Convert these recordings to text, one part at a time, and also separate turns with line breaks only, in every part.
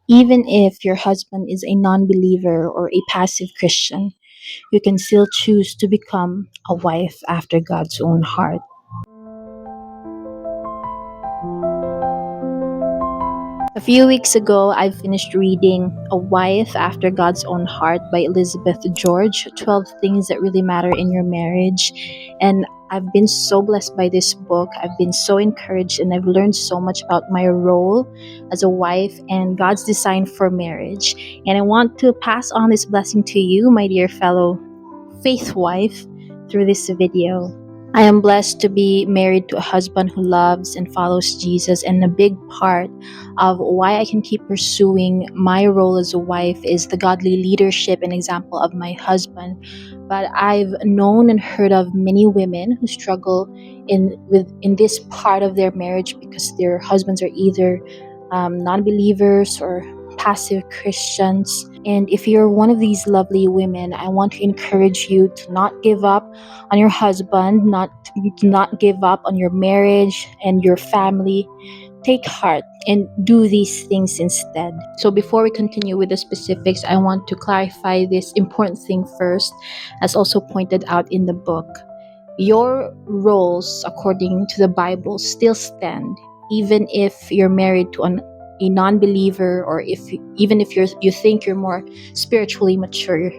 Even if your husband is a non believer or a passive Christian, you can still choose to become a wife after God's own heart. A few weeks ago, I finished reading A Wife After God's Own Heart by Elizabeth George, 12 Things That Really Matter in Your Marriage. And I've been so blessed by this book. I've been so encouraged, and I've learned so much about my role as a wife and God's design for marriage. And I want to pass on this blessing to you, my dear fellow faith wife, through this video. I am blessed to be married to a husband who loves and follows Jesus, and a big part of why I can keep pursuing my role as a wife is the godly leadership and example of my husband. But I've known and heard of many women who struggle in this part of their marriage because their husbands are either non-believers or passive Christians. And if you're one of these lovely women, I want to encourage you to not give up on your husband, not give up on your marriage and your family. Take heart and do these things instead. So before we continue with the specifics, I want to clarify this important thing first, as also pointed out in the book. Your roles, according to the Bible, still stand, even if you're married to a non-believer, or even if you think you're more spiritually mature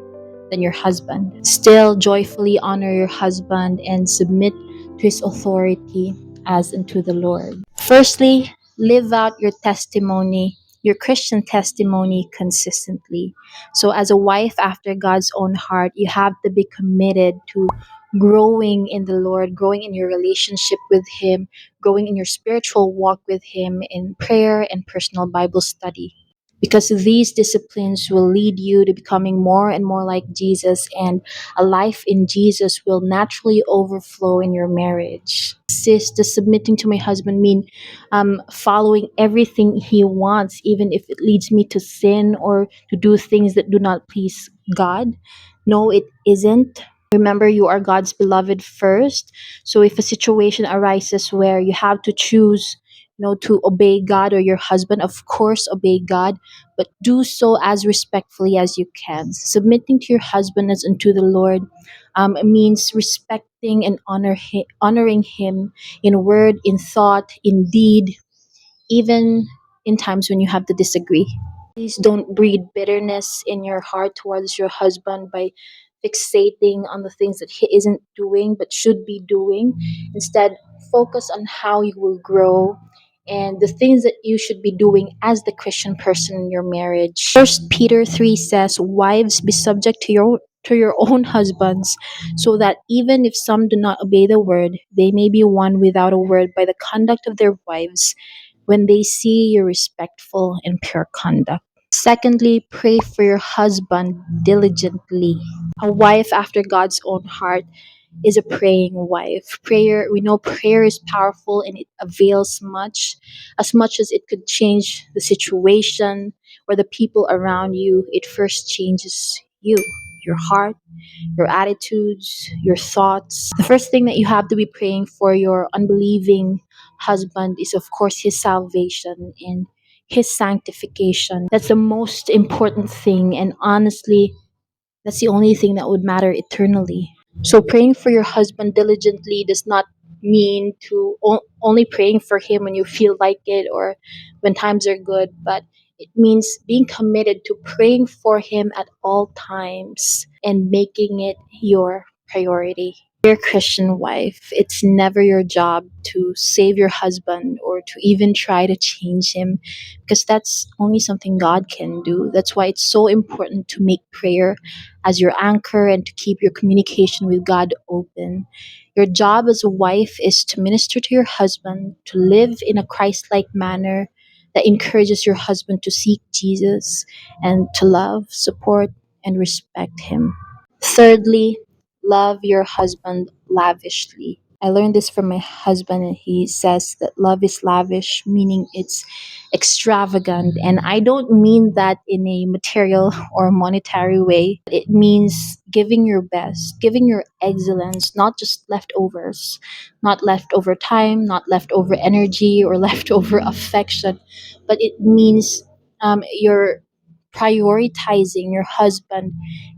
than your husband. Still joyfully honor your husband and submit to his authority as unto the Lord. Firstly, live out your testimony, your Christian testimony consistently. So as a wife after God's own heart, you have to be committed to growing in the Lord, growing in your relationship with Him, growing in your spiritual walk with Him in prayer and personal Bible study. Because these disciplines will lead you to becoming more and more like Jesus, and a life in Jesus will naturally overflow in your marriage. Sis, does submitting to my husband mean following everything he wants, even if it leads me to sin or to do things that do not please God? No, it isn't. Remember, you are God's beloved first. So if a situation arises where you have to choose, to obey God or your husband, of course, obey God, but do so as respectfully as you can. Submitting to your husband as unto the Lord means respecting and honoring him in word, in thought, in deed, even in times when you have to disagree. Please don't breed bitterness in your heart towards your husband by fixating on the things that he isn't doing but should be doing. Instead, focus on how you will grow and the things that you should be doing as the Christian person in your marriage. First Peter 3 says, "Wives, be subject to your own husbands, so that even if some do not obey the word, they may be won without a word by the conduct of their wives, when they see your respectful and pure conduct." Secondly, pray for your husband diligently. A wife after God's own heart is a praying wife. We know prayer is powerful and it avails as much as it could change the situation or the people around you. It first changes you, your heart, your attitudes, your thoughts. The first thing that you have to be praying for your unbelieving husband is, of course, his salvation and his sanctification. That's the most important thing, and honestly, that's the only thing that would matter eternally. So, praying for your husband diligently does not mean to only praying for him when you feel like it or when times are good, but it means being committed to praying for him at all times and making it your priority. Dear Christian wife, it's never your job to save your husband or to even try to change him, because that's only something God can do. That's why it's so important to make prayer as your anchor and to keep your communication with God open. Your job as a wife is to minister to your husband, to live in a Christ-like manner that encourages your husband to seek Jesus and to love, support, and respect him. Thirdly, love your husband lavishly. I learned this from my husband, and he says that love is lavish, meaning it's extravagant. And I don't mean that in a material or monetary way. It means giving your best, giving your excellence, not just leftovers, not leftover time, not leftover energy or leftover affection, but it means you're prioritizing your husband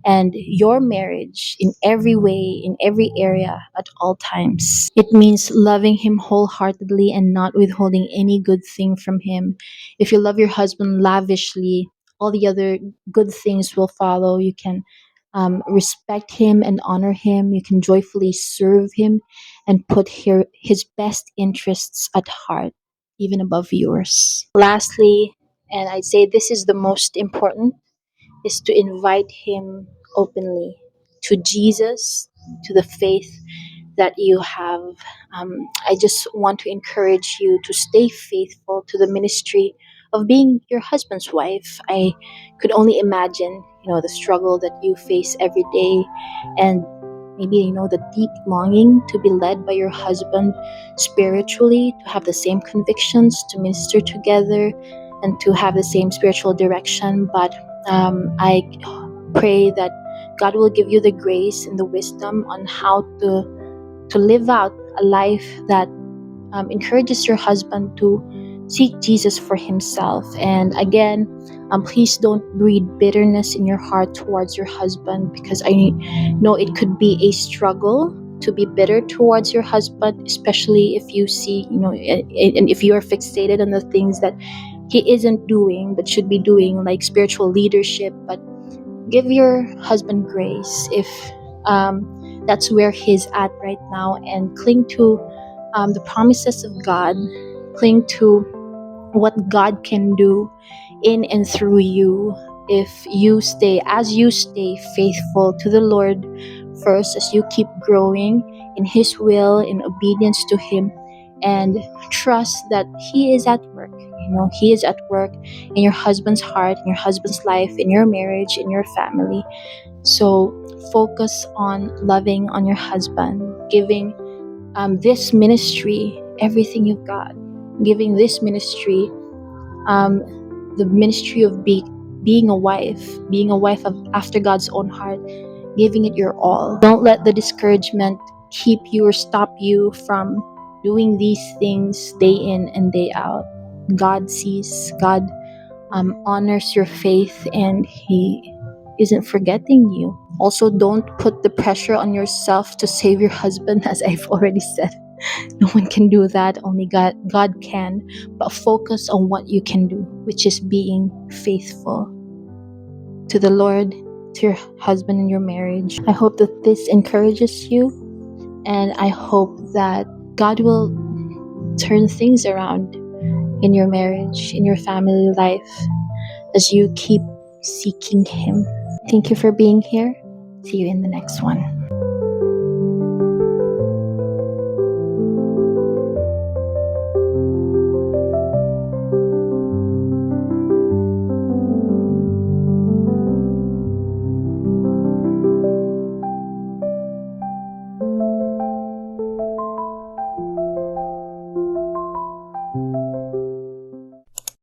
and your marriage in every way, in every area, at all times. It means loving him wholeheartedly and not withholding any good thing from him. If you love your husband lavishly, all the other good things will follow. You can respect him and honor him. You can joyfully serve him and put his best interests at heart, even above yours. Lastly, and I'd say this is the most important, is to invite him openly to Jesus, to the faith that you have. I just want to encourage you to stay faithful to the ministry of being your husband's wife. I could only imagine, the struggle that you face every day, and maybe, the deep longing to be led by your husband spiritually, to have the same convictions, to minister together, and to have the same spiritual direction. But I pray that God will give you the grace and the wisdom on how to live out a life that encourages your husband to seek Jesus for himself. And again, please don't breed bitterness in your heart towards your husband, because I know it could be a struggle to be bitter towards your husband, especially if you see, and if you are fixated on the things that he isn't doing but should be doing, like spiritual leadership. But give your husband grace if that's where he's at right now, and cling to the promises of God. Cling to what God can do in and through you if you stay faithful to the Lord first, as you keep growing in his will, in obedience to him, and trust that he is at work. He is at work in your husband's heart, in your husband's life, in your marriage, in your family. So focus on loving on your husband, giving this ministry everything you've got, giving this ministry the ministry of being a wife after God's own heart, giving it your all. Don't let the discouragement keep you or stop you from doing these things day in and day out. God sees, God honors your faith, and he isn't forgetting you. Also, don't put the pressure on yourself to save your husband, as I've already said. No one can do that, only God can. But focus on what you can do, which is being faithful to the Lord, to your husband and your marriage. I hope that this encourages you, and I hope that God will turn things around in your marriage, in your family life, as you keep seeking him. Thank you for being here. See you in the next one.